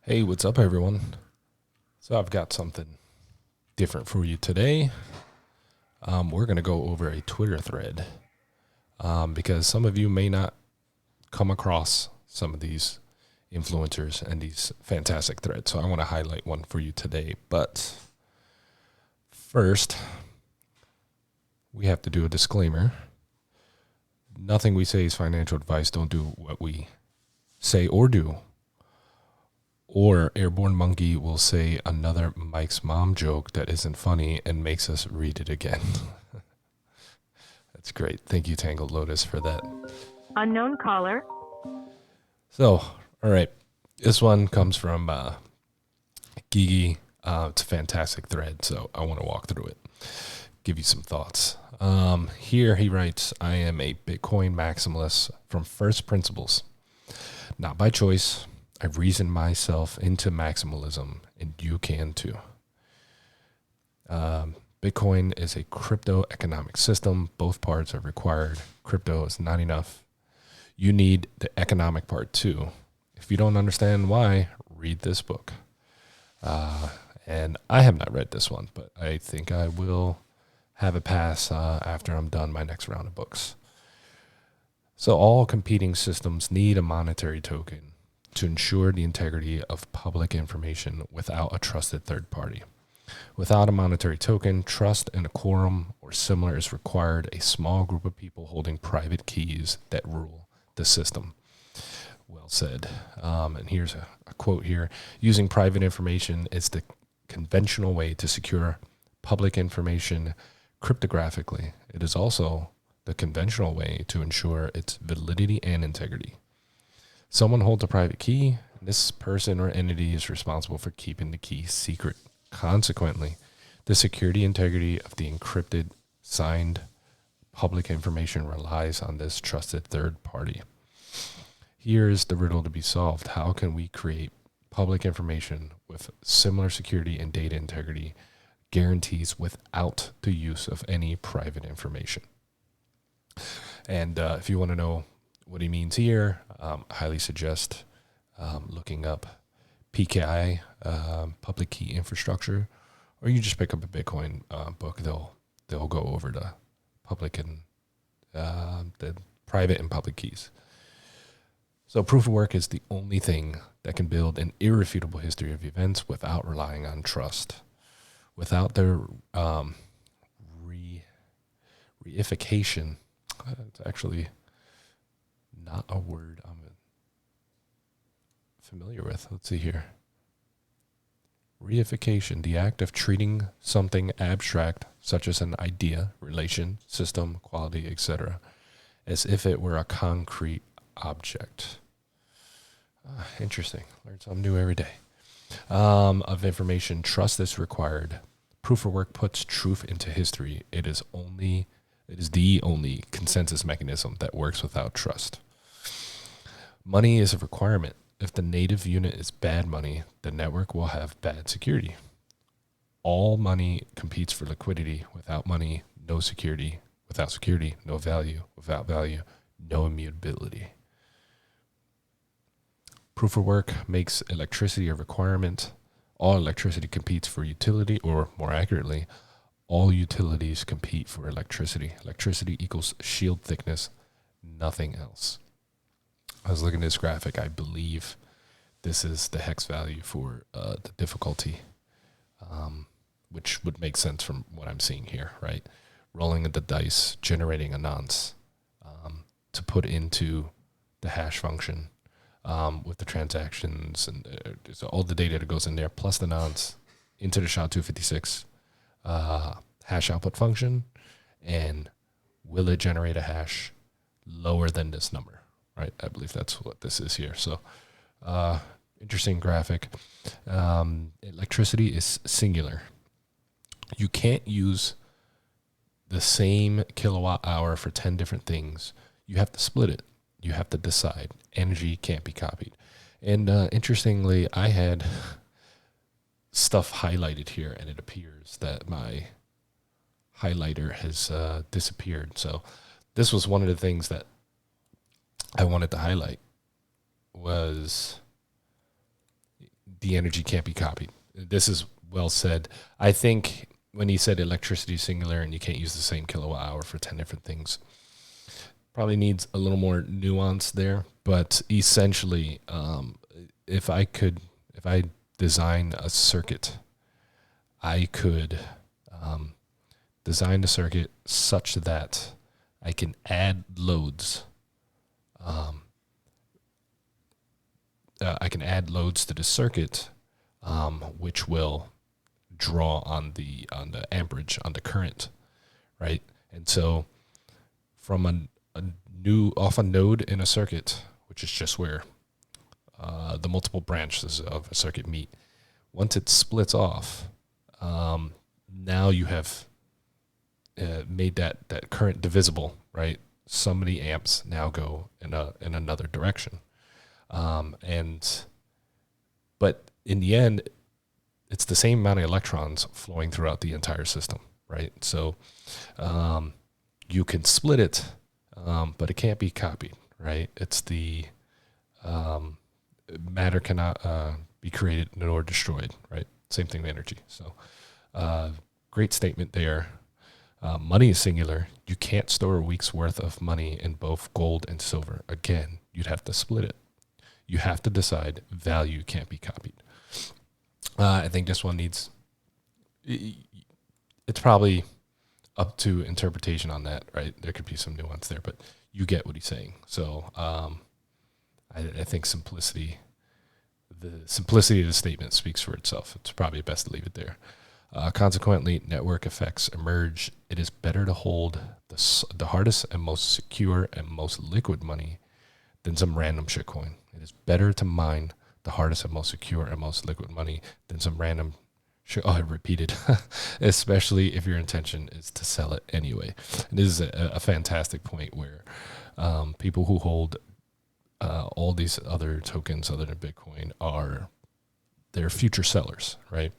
Hey, what's up, everyone? So, I've got something different for you today. We're going to go over a Twitter thread because some of you may not come across some of these influencers and these fantastic threads. So, I want to highlight one for you today. But first, we have to do a disclaimer. Nothing we say is financial advice. Don't do what we say or do. Or Airborne Monkey will say another Mike's mom joke that isn't funny and makes us read it again. That's great. Thank you, Tangled Lotus, for that. Unknown caller. So, all right. This one comes from Gigi. It's a fantastic thread, so I want to walk through it, give you some thoughts. Here he writes, I am a Bitcoin maximalist from first principles. Not by choice. I've reasoned myself into maximalism, and you can too. Bitcoin is a crypto economic system. Both parts are required. Crypto is not enough. You need the economic part too. If you don't understand why, read this book. And I have not read this one, but I think I will have a pass after I'm done my next round of books. So all competing systems need a monetary token to ensure the integrity of public information without a trusted third party. Without a monetary token, trust in a quorum or similar is required, a small group of people holding private keys that rule the system. Well said. And here's a quote here. Using private information is the conventional way to secure public information cryptographically. It is also the conventional way to ensure its validity and integrity. Someone holds a private key. This person or entity is responsible for keeping the key secret. Consequently, the security integrity of the encrypted, signed public information relies on this trusted third party. Here's the riddle to be solved. How can we create public information with similar security and data integrity guarantees without the use of any private information? And if you want to know what he means here, I highly suggest looking up PKI, public key infrastructure, or you just pick up a Bitcoin book. They'll go over the public and the private and public keys. So proof of work is the only thing that can build an irrefutable history of events without relying on trust. Without their reification, it's actually not a word I'm familiar with. Let's see here. Reification, the act of treating something abstract, such as an idea, relation, system, quality, etc., as if it were a concrete object. Interesting. Learn something new every day. Of information, trust is required. Proof of work puts truth into history. It is the only consensus mechanism that works without trust. Money is a requirement. If the native unit is bad money, the network will have bad security. All money competes for liquidity. Without money, no security. Without security, no value. Without value, no immutability. Proof of work makes electricity a requirement. All electricity competes for utility, or more accurately, all utilities compete for electricity. Electricity equals shield thickness, nothing else. I was looking at this graphic. I believe this is the hex value for the difficulty, which would make sense from what I'm seeing here, right? Rolling the dice, generating a nonce to put into the hash function with the transactions and so all the data that goes in there, plus the nonce into the SHA-256 hash output function, and will it generate a hash lower than this number? Right, I believe that's what this is here. So, interesting graphic. Electricity is singular. You can't use the same kilowatt hour for 10 different things. You have to split it. You have to decide. Energy can't be copied. And interestingly, I had stuff highlighted here, and it appears that my highlighter has disappeared. So this was one of the things that I wanted to highlight was the energy can't be copied. This is well said. I think when he said electricity is singular and you can't use the same kilowatt hour for 10 different things, probably needs a little more nuance there. But essentially, if I design a circuit, I could design the circuit such that I can add loads. I can add loads to the circuit, which will draw on the amperage, on the current, right? And so, from a node in a circuit, which is just where the multiple branches of a circuit meet, once it splits off, now you have made that current divisible, right? So many amps now go in another direction, but in the end, it's the same amount of electrons flowing throughout the entire system, right? So you can split it, but it can't be copied, right? It's the matter cannot be created nor destroyed, right? Same thing with energy. So great statement there. Money is singular. You can't store a week's worth of money in both gold and silver. Again, you'd have to split it. You have to decide value can't be copied. I think this one needs, it's probably up to interpretation on that, right? There could be some nuance there, but you get what he's saying. So I think the simplicity of the statement speaks for itself. It's probably best to leave it there. Consequently, network effects emerge. It is better to hold the hardest and most secure and most liquid money than some random shitcoin. It is better to mine the hardest and most secure and most liquid money than some random shit. Oh, I repeated. Especially if your intention is to sell it anyway. And this is a fantastic point where people who hold all these other tokens other than Bitcoin they're future sellers, right?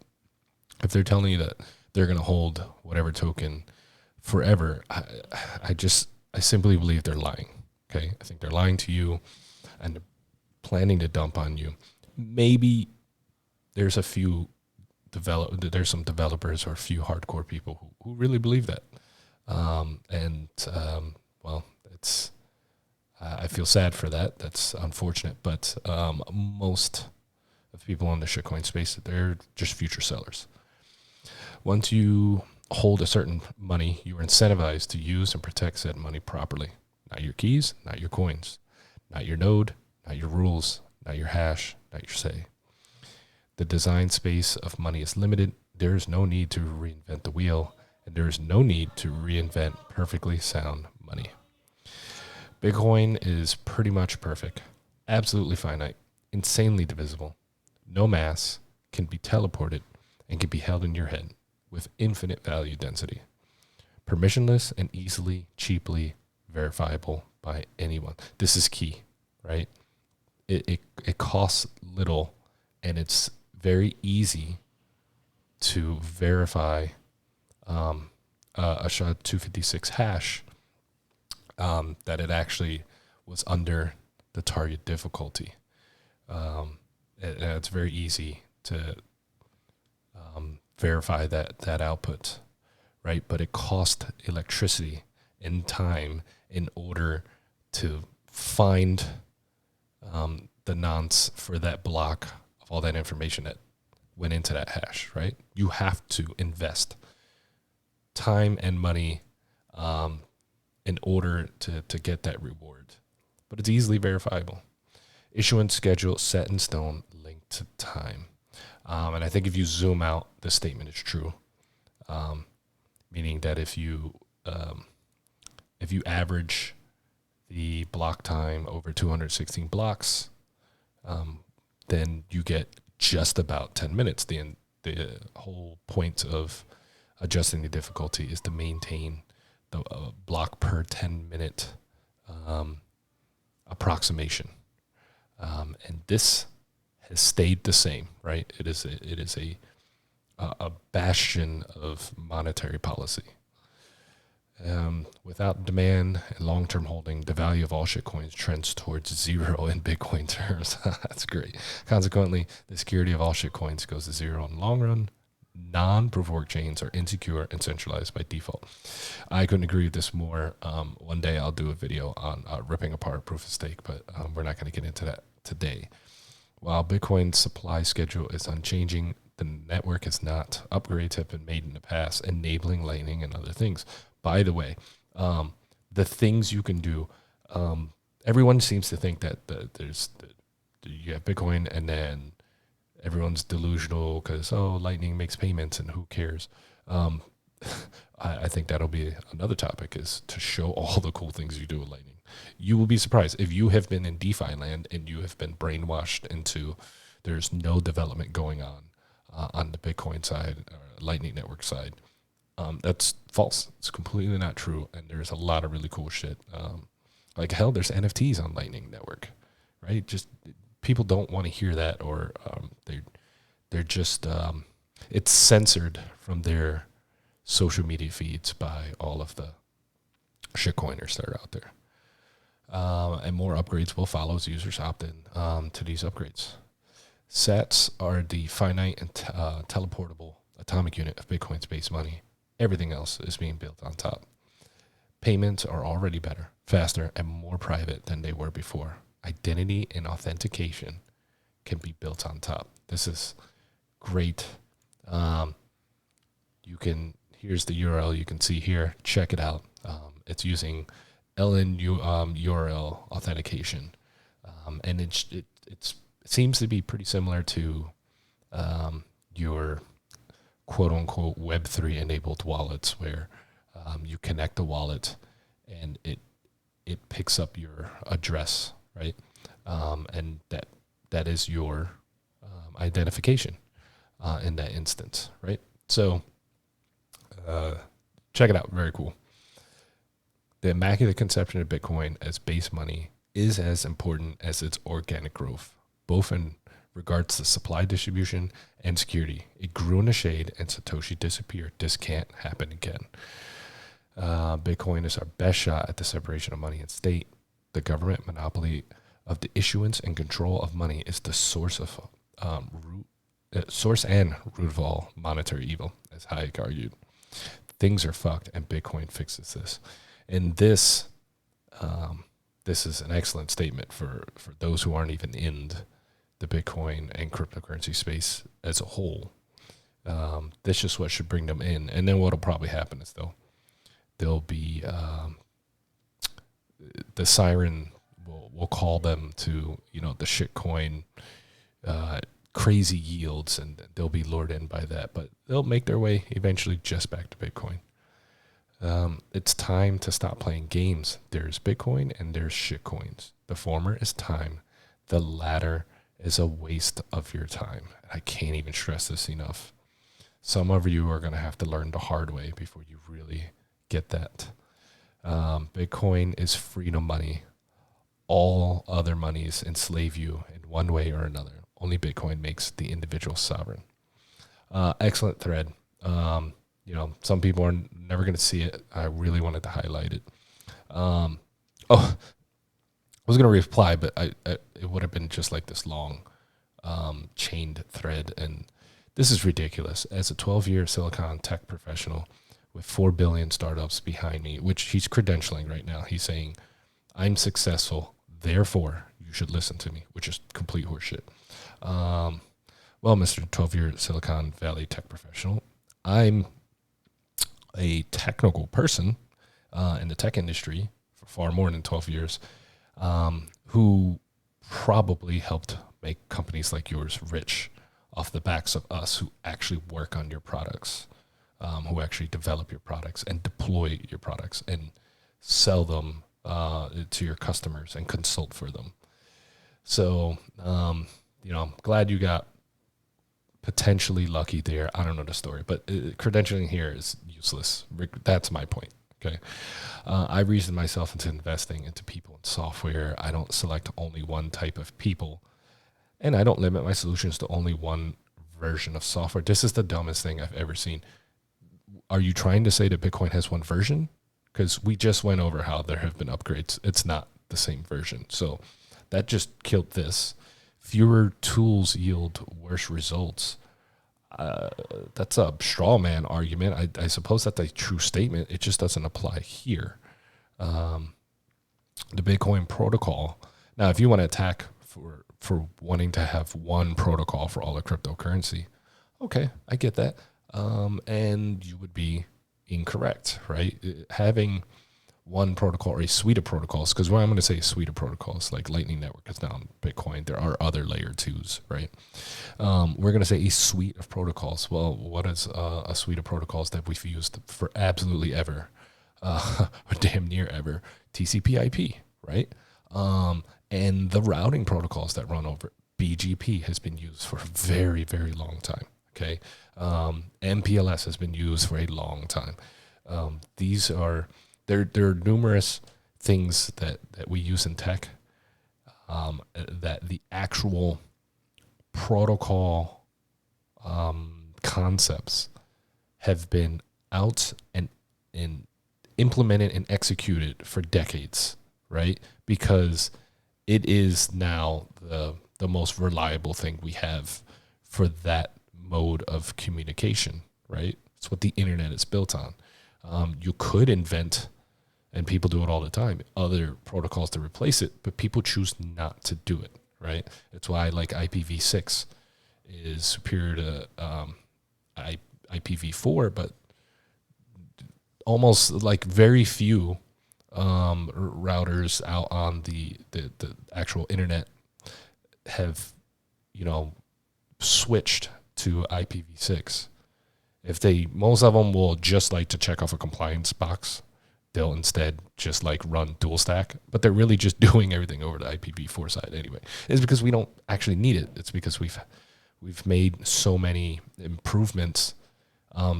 If they're telling you that they're going to hold whatever token forever, I simply believe they're lying. Okay, I think they're lying to you and planning to dump on you. Maybe there's some developers or a few hardcore people who really believe that, well, it's I feel sad for that. That's unfortunate, but most of the people in the shitcoin space, they're just future sellers. Once you hold a certain money, you are incentivized to use and protect said money properly. Not your keys, not your coins, not your node, not your rules, not your hash, not your say. The design space of money is limited. There is no need to reinvent the wheel, and there is no need to reinvent perfectly sound money. Bitcoin is pretty much perfect, absolutely finite, insanely divisible, no mass, can be teleported, and can be held in your head with infinite value density. Permissionless and easily, cheaply verifiable by anyone. This is key, right? It costs little, and it's very easy to verify a SHA-256 hash that it actually was under the target difficulty. It's very easy to verify that output, right? But it costs electricity and time in order to find the nonce for that block of all that information that went into that hash, right? You have to invest time and money in order to get that reward. But it's easily verifiable. Issuance schedule set in stone, linked to time. And I think if you zoom out, this statement is true. Meaning that if you average the block time over 216 blocks, then you get just about 10 minutes. The whole point of adjusting the difficulty is to maintain the block per 10-minute approximation. And this has stayed the same, right? It is a bastion of monetary policy. Without demand and long-term holding, the value of all shitcoins trends towards zero in Bitcoin terms. That's great. Consequently, the security of all shitcoins goes to zero in the long run. Non-proof of work chains are insecure and centralized by default. I couldn't agree with this more. One day I'll do a video on ripping apart proof of stake, but we're not going to get into that today. While Bitcoin's supply schedule is unchanging, the network is not. Upgrades have been made in the past, enabling Lightning and other things. By the way, the things you can do, everyone seems to think that you have Bitcoin and then everyone's delusional because, Lightning makes payments and who cares? I think that'll be another topic, is to show all the cool things you do with Lightning. You will be surprised if you have been in DeFi land and you have been brainwashed into there's no development going on the Bitcoin side or Lightning Network side. That's false. It's completely not true. And there's a lot of really cool shit. Like hell, there's NFTs on Lightning Network, right? Just people don't want to hear that, or they're just it's censored from their social media feeds by all of the shitcoiners that are out there. And more upgrades will follow as users opt in to these upgrades. Sats are the finite and teleportable atomic unit of Bitcoin's base money. Everything else is being built on top. Payments are already better, faster, and more private than they were before. Identity and authentication can be built on top. This is great. Here's the URL you can see here. Check it out. It's using URL authentication, and it seems to be pretty similar to your quote unquote Web3 enabled wallets, where you connect the wallet and it picks up your address, right? And that is your identification in that instance, right? So check it out. Very cool. The immaculate conception of Bitcoin as base money is as important as its organic growth, both in regards to supply distribution and security. It grew in the shade and Satoshi disappeared. This can't happen again. Bitcoin is our best shot at the separation of money and state. The government monopoly of the issuance and control of money is the source and root of all monetary evil, as Hayek argued. Things are fucked, and Bitcoin fixes this. And this is an excellent statement for those who aren't even in the Bitcoin and cryptocurrency space as a whole. This is what should bring them in. And then what will probably happen is they'll be the siren will call them to, the shitcoin crazy yields, and they'll be lured in by that. But they'll make their way eventually just back to Bitcoin. It's time to stop playing games. There's Bitcoin and there's shitcoins. The former is time. The latter is a waste of your time. I can't even stress this enough. Some of you are going to have to learn the hard way before you really get that. Bitcoin is freedom money. All other monies enslave you in one way or another. Only Bitcoin makes the individual sovereign. Excellent thread. Some people are never going to see it. I really wanted to highlight it. I was going to reply, but it would have been just like this long chained thread. And this is ridiculous. As a 12-year Silicon tech professional with 4 billion startups behind me, which he's credentialing right now, he's saying, I'm successful, therefore you should listen to me, which is complete horseshit. Well, Mr. 12-year Silicon Valley tech professional, I'm a technical person in the tech industry for far more than 12 years, who probably helped make companies like yours rich off the backs of us who actually work on your products, who actually develop your products and deploy your products and sell them to your customers and consult for them. So, I'm glad you got potentially lucky there. I don't know the story, but credentialing here is useless. That's my point. Okay. I reasoned myself into investing into people and software. I don't select only one type of people, and I don't limit my solutions to only one version of software. This is the dumbest thing I've ever seen. Are you trying to say that Bitcoin has one version? because we just went over how there have been upgrades. It's not the same version. So that just killed this. Fewer tools yield worse results. That's a straw man argument. I suppose that's a true statement. It just doesn't apply here. The Bitcoin protocol. Now, if you want to attack for wanting to have one protocol for all the cryptocurrency, okay, I get that. And you would be incorrect, right? Having one protocol or a suite of protocols, because what I'm going to say is suite of protocols, like Lightning Network is now on Bitcoin. There are other layer twos, right? We're going to say a suite of protocols. Well, what is a suite of protocols that we've used for absolutely ever, or damn near ever? TCP/IP, right? And the routing protocols that run over BGP has been used for a very, very long time. Okay, MPLS has been used for a long time. These are there are numerous things that we use in tech that the actual protocol concepts have been out and implemented and executed for decades, right? Because it is now the most reliable thing we have for that mode of communication, right? It's what the internet is built on. You could invent, and people do it all the time, other protocols to replace it, but people choose not to do it, right? It's why like IPv6 is superior to IPv4, but almost like very few routers out on the actual internet have, switched to IPv6. Most of them will just like to check off a compliance box. They'll instead just like run dual stack, but they're really just doing everything over the IPv4 side anyway. It's because we don't actually need it. It's because we've made so many improvements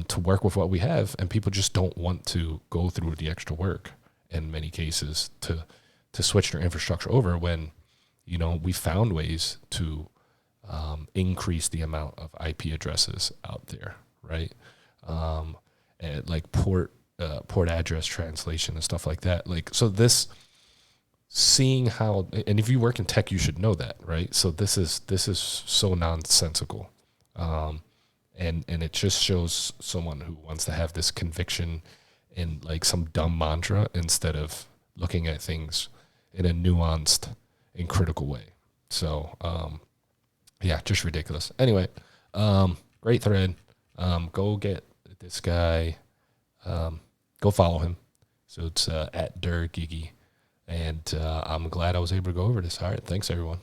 to work with what we have, and people just don't want to go through the extra work in many cases to switch their infrastructure over when, we found ways to increase the amount of IP addresses out there, right? And like port address translation and stuff like that. Like, so this, seeing how, and if you work in tech, you should know that, right? So this is so nonsensical. And it just shows someone who wants to have this conviction in like some dumb mantra instead of looking at things in a nuanced and critical way. So, yeah, just ridiculous. Anyway, great thread. Go get this guy. Go follow him. So it's at DurGigi. And I'm glad I was able to go over this. All right. Thanks, everyone.